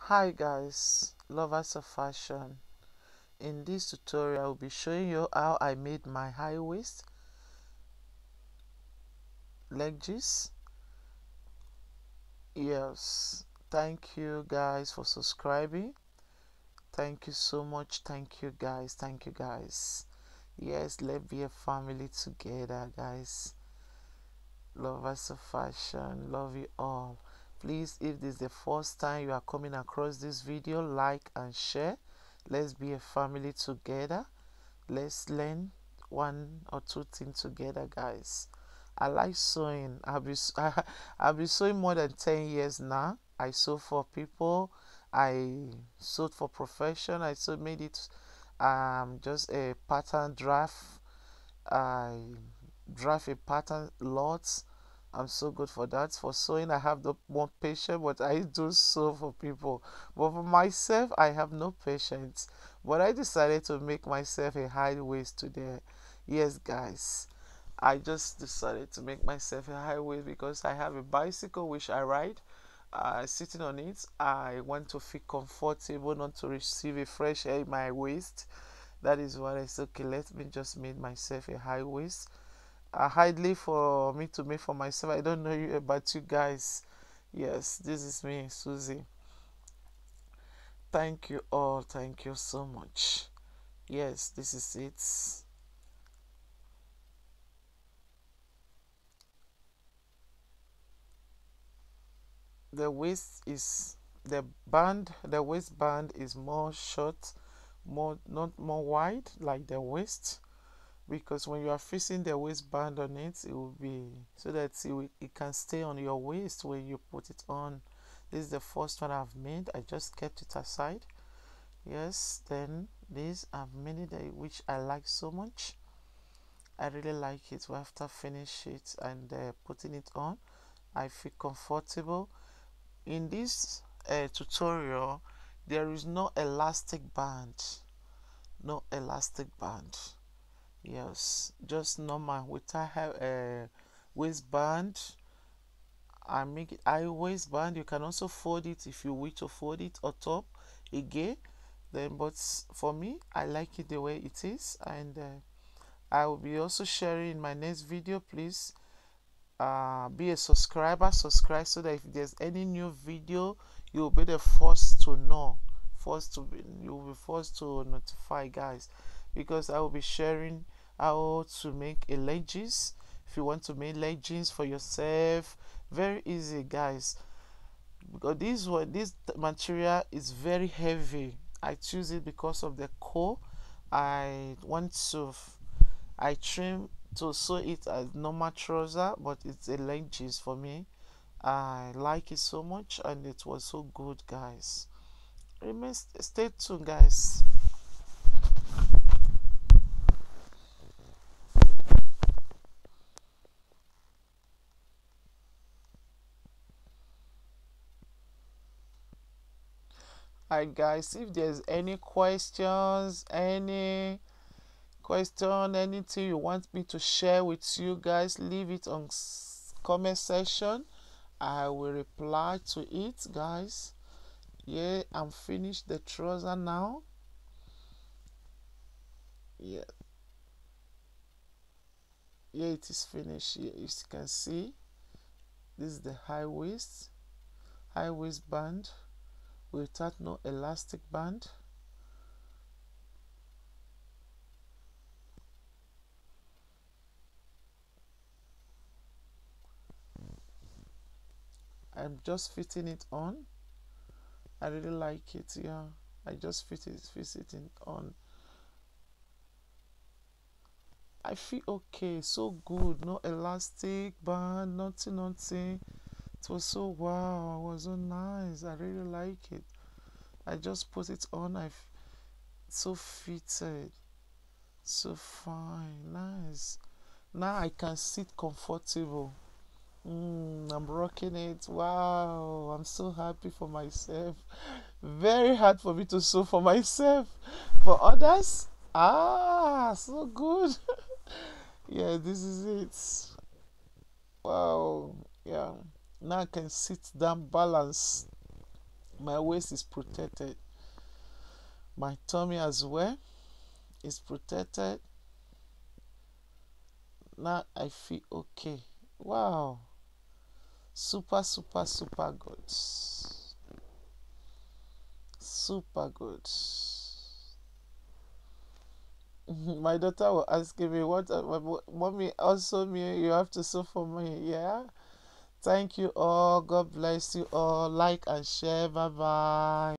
Hi guys, lovers of fashion. In this tutorial I will be showing you how I made my high waist leggings. Yes, thank you guys for subscribing. Thank you so much. Thank you guys. Thank you guys. Yes, let's be a family together, guys. Lovers of fashion, love you all. Please, if this is the first time you are coming across this video, like and share. Let's be a family together. Let's learn one or two things together, guys. I like sewing. I've been sewing more than 10 years now. I sew for people. I sewed for profession. I so made it just a pattern draft. I draft a pattern lots. I'm so good for that. For sewing, I have the more patience, but I do sew for people. But for myself, I have no patience. But I decided to make myself a high waist today. Yes, guys. I just decided to make myself a high waist because I have a bicycle which I ride. Sitting on it, I want to feel comfortable, not to receive a fresh air in my waist. That is what I said. Okay, let me just make myself a high waist. Hardly for me to make for myself. I don't know you about you guys. Yes, this is me, Susie. Thank you all. Thank you so much. Yes, this is it. The waist is the waistband is more short, more not more wide like the waist, because when you are fixing the waistband on it, it will be so that it can stay on your waist when you put it on. This is the first one I've made. I just kept it aside. Yes, then this I've made it which I like so much. I really like it. After finish it and putting it on, I feel comfortable. In this tutorial, there is no elastic band. No elastic band. Yes, just normal. Without have a waistband, I make it high waistband. You can also fold it if you wish to fold it on top again. Then, but for me, I like it the way it is, and I will be also sharing in my next video. Please be a subscriber, subscribe so that if there's any new video, you'll be the first to know, you'll be first to notify, guys, because I will be sharing how to make a leggings. If you want to make leggings for yourself, very easy, guys, because this material is very heavy. I choose it because of the core. I want to I trim to sew it as normal trouser, but it's a leggings for me. I like it so much, and it was so good, guys. Remain stay tuned, guys. Alright, guys, if there's any questions, anything you want me to share with you guys, leave it on comment section. I will reply to it, guys. Yeah, I'm finished the trouser now. Yeah, yeah, it is finished. Yeah, you can see this is the high waist band without no elastic band. I'm just fitting it on. I really like it. Yeah, I just fit it in on. I feel okay, so good. No elastic band, nothing. It was so wow. It was so nice. I really like it. I just put it on. So fitted, so fine, nice. Now I can sit comfortable. I'm rocking it. Wow, I'm so happy for myself. Very hard for me to sew for myself. For others, so good. Yeah, this is it. Wow, yeah. Now I can sit down, balance My waist is protected. My tummy as well is protected. Now I feel okay. Wow. Super, super, super good. Super good. My daughter was asking me, what, mommy, also me, you have to sew for me. Yeah. Thank you all. God bless you all. Like and share. Bye bye.